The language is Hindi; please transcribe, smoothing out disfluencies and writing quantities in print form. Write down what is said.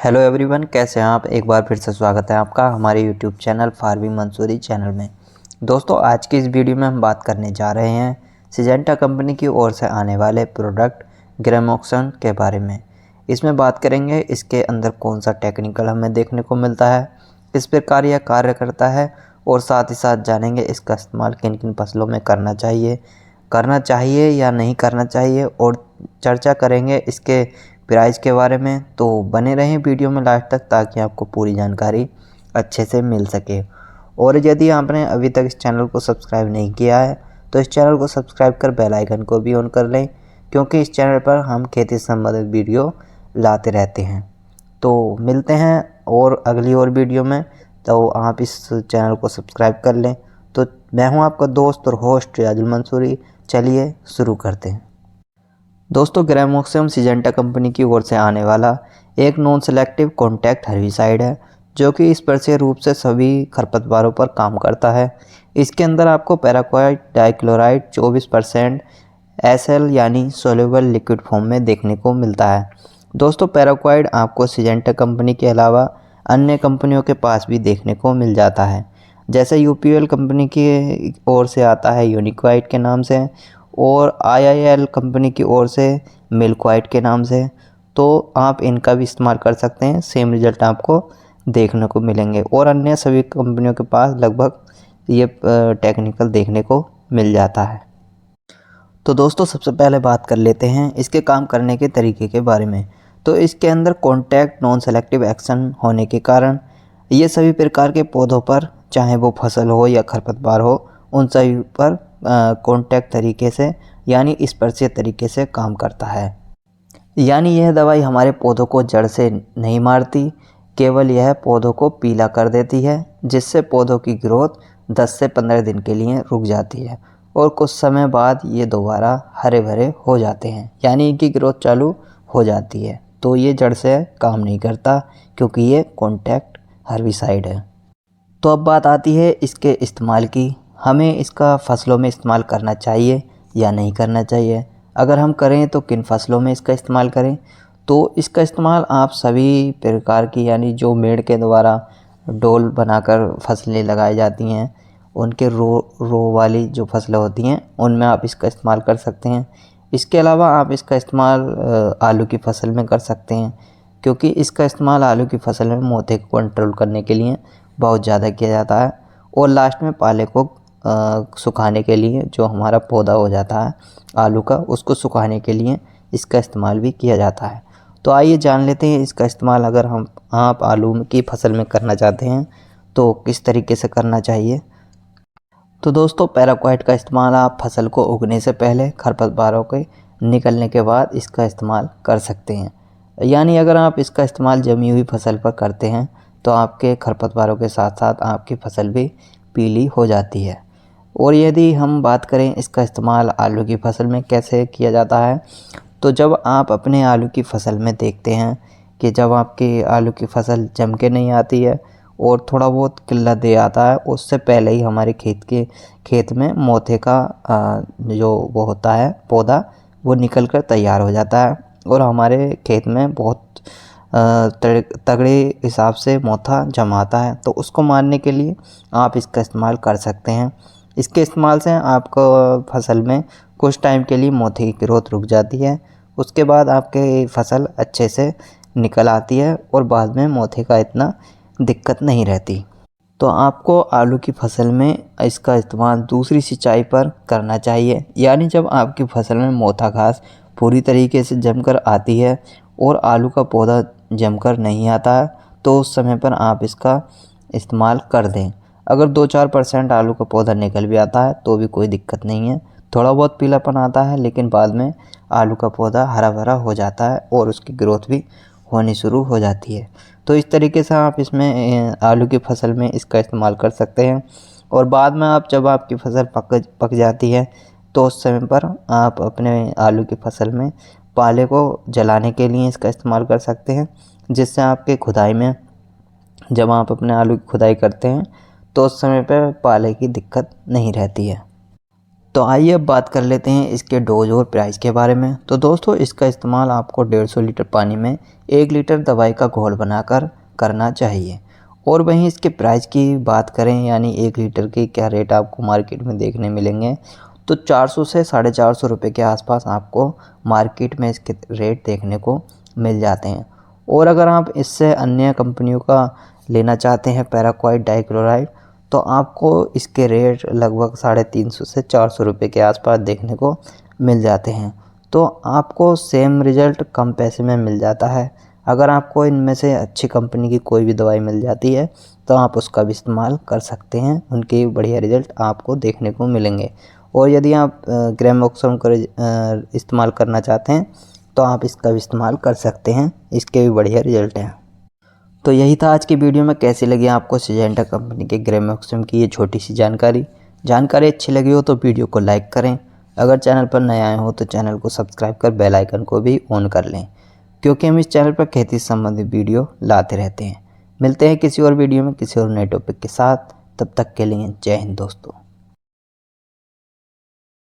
हेलो एवरीवन, कैसे हैं आप। एक बार फिर से स्वागत है आपका हमारे YouTube channel farming Mansoori channel में। दोस्तों, आज की इस वीडियो में हम बात करने जा रहे हैं सिजेंटा कंपनी की ओर से आने वाले प्रोडक्ट ग्रेमोक्सन के बारे में। इसमें बात करेंगे इसके अंदर कौन सा टेक्निकल हमें देखने को मिलता है, किस प्रकार यह कार्य करता है, और साथ ही साथ जानेंगे इसका इस्तेमाल किन किन फसलों में करना चाहिए या नहीं करना चाहिए, और चर्चा करेंगे इसके प्राइस के बारे में। तो बने रहें वीडियो में लास्ट तक ताकि आपको पूरी जानकारी अच्छे से मिल सके। और यदि आपने अभी तक इस चैनल को सब्सक्राइब नहीं किया है तो इस चैनल को सब्सक्राइब कर बेल आइकन को भी ऑन कर लें, क्योंकि इस चैनल पर हम खेती से संबंधित वीडियो लाते रहते हैं। तो मिलते हैं और अगली और वीडियो में, तो आप इस चैनल को सब्सक्राइब कर लें। तो मैं हूं आपका दोस्त और होस्ट रियाजुल मंसूरी। चलिए शुरू करते हैं। दोस्तों, ग्रेमोक्सियम सिजेंटा कंपनी की ओर से आने वाला एक नॉन सेलेक्टिव कॉन्टैक्ट हर्बिसाइड है, जो कि स्पर्शीय रूप से सभी खरपतवारों पर काम करता है। इसके अंदर आपको पैराक्वाइड डाइक्लोराइड 24% SL यानी सोल्यूबल लिक्विड फॉर्म में देखने को मिलता है। दोस्तों, पैराक्वाइड आपको सिजेंटा कंपनी के अलावा अन्य कंपनियों के पास भी देखने को मिल जाता है। जैसे UPL कंपनी की ओर से आता है यूनिक्वाइड के नाम से, और IIL कंपनी की ओर से मिल्क्वाइट के नाम से। तो आप इनका भी इस्तेमाल कर सकते हैं, सेम रिजल्ट आपको देखने को मिलेंगे। और अन्य सभी कंपनियों के पास लगभग ये टेक्निकल देखने को मिल जाता है। तो दोस्तों, सबसे पहले बात कर लेते हैं इसके काम करने के तरीके के बारे में। तो इसके अंदर कॉन्टैक्ट नॉन सेलेक्टिव एक्शन होने के कारण ये सभी प्रकार के पौधों पर, चाहे वो फसल हो या खरपतवार हो, उन सभी पर कॉन्टैक्ट तरीके से यानी स्पर्शीय तरीके से काम करता है। यानी यह दवाई हमारे पौधों को जड़ से नहीं मारती, केवल यह पौधों को पीला कर देती है, जिससे पौधों की ग्रोथ 10 से 15 दिन के लिए रुक जाती है और कुछ समय बाद ये दोबारा हरे भरे हो जाते हैं, यानी इनकी ग्रोथ चालू हो जाती है। तो ये जड़ से काम नहीं करता, क्योंकि ये कॉन्टैक्ट हर्बिसाइड है। तो अब बात आती है इसके इस्तेमाल की। हमें इसका फसलों में इस्तेमाल करना चाहिए या नहीं करना चाहिए। अगर हम करें तो किन फसलों में इसका इस्तेमाल करें। तो इसका इस्तेमाल आप सभी प्रकार की, यानी जो मेड़ के द्वारा डोल बनाकर फसलें लगाई जाती हैं, उनके रो वाली जो फसलें होती हैं उनमें आप इसका इस्तेमाल कर सकते हैं। इसके अलावा आप इसका इस्तेमाल आलू की फसल में कर सकते हैं, क्योंकि इसका इस्तेमाल आलू की फसल में मोथे को कंट्रोल करने के लिए बहुत ज़्यादा किया जाता है। और लास्ट में पाले को सुखाने के लिए, जो हमारा पौधा हो जाता है आलू का, उसको सुखाने के लिए इसका इस्तेमाल भी किया जाता है। तो आइए जान लेते हैं इसका इस्तेमाल अगर आप आलू की फसल में करना चाहते हैं तो किस तरीके से करना चाहिए। तो दोस्तों, पैराक्वाइट का इस्तेमाल आप फसल को उगने से पहले, खरपतवारों के निकलने के बाद इसका इस्तेमाल कर सकते हैं। यानी अगर आप इसका इस्तेमाल जमी हुई फसल पर करते हैं तो आपके खरपतवारों के साथ साथ आपकी फसल भी पीली हो जाती है। और यदि हम बात करें इसका इस्तेमाल आलू की फसल में कैसे किया जाता है, तो जब आप अपने आलू की फसल में देखते हैं कि जब आपकी आलू की फसल जम के नहीं आती है और थोड़ा बहुत किल्लत दे आता है, उससे पहले ही हमारे खेत में मोथे का जो वो होता है पौधा, वो निकल कर तैयार हो जाता है और हमारे खेत में बहुत तगड़े हिसाब से मोथा जमाता है। तो उसको मारने के लिए आप इसका इस्तेमाल कर सकते हैं। इसके इस्तेमाल से आपको फसल में कुछ टाइम के लिए मोथे की ग्रोथ रुक जाती है, उसके बाद आपके फसल अच्छे से निकल आती है और बाद में मोथे का इतना दिक्कत नहीं रहती। तो आपको आलू की फसल में इसका इस्तेमाल दूसरी सिंचाई पर करना चाहिए, यानी जब आपकी फसल में मोथा घास पूरी तरीके से जमकर आती है और आलू का पौधा जमकर नहीं आता है, तो उस समय पर आप इसका इस्तेमाल कर दें। अगर 2-4% आलू का पौधा निकल भी आता है तो भी कोई दिक्कत नहीं है, थोड़ा बहुत पीलापन आता है, लेकिन बाद में आलू का पौधा हरा भरा हो जाता है और उसकी ग्रोथ भी होनी शुरू हो जाती है। तो इस तरीके से आप इसमें आलू की फसल में इसका इस्तेमाल कर सकते हैं। और बाद में जब आपकी फसल पक जाती है तो उस समय पर आप अपने आलू की फसल में पाले को जलाने के लिए इसका इस्तेमाल कर सकते हैं, जिससे आपके खुदाई में, जब आप अपने आलू की खुदाई करते हैं तो उस समय पर पाले की दिक्कत नहीं रहती है। तो आइए अब बात कर लेते हैं इसके डोज और प्राइस के बारे में। तो दोस्तों इसका इस्तेमाल आपको 150 लीटर पानी में 1 लीटर दवाई का घोल बनाकर करना चाहिए। और वहीं इसके प्राइस की बात करें, यानी 1 लीटर के क्या रेट आपको मार्केट में देखने मिलेंगे, तो 400 से 450 रुपये के आसपास आपको मार्केट में इसके रेट देखने को मिल जाते हैं। और अगर आप इससे अन्य कंपनियों का लेना चाहते हैं पैराक्वाइट डाइक्लोराइड, तो आपको इसके रेट लगभग 350 से 400 रुपये के आसपास देखने को मिल जाते हैं। तो आपको सेम रिज़ल्ट कम पैसे में मिल जाता है। अगर आपको इनमें से अच्छी कंपनी की कोई भी दवाई मिल जाती है तो आप उसका भी इस्तेमाल कर सकते हैं, उनके बढ़िया रिज़ल्ट आपको देखने को मिलेंगे। और यदि आप ग्रेमोक्सम का इस्तेमाल करना चाहते हैं तो आप इसका भी इस्तेमाल कर सकते हैं, इसके भी बढ़िया रिज़ल्ट हैं। तो यही था आज की वीडियो में। कैसी लगी आपको सिजेंटा कंपनी के ग्रेमोक्सम की ये छोटी सी जानकारी अच्छी लगी हो तो वीडियो को लाइक करें। अगर चैनल पर नए आए हो तो चैनल को सब्सक्राइब कर बेल आइकन को भी ऑन कर लें, क्योंकि हम इस चैनल पर खेती से संबंधित वीडियो लाते रहते हैं। मिलते हैं किसी और वीडियो में किसी और नए टॉपिक के साथ। तब तक के लिए जय हिंद दोस्तों।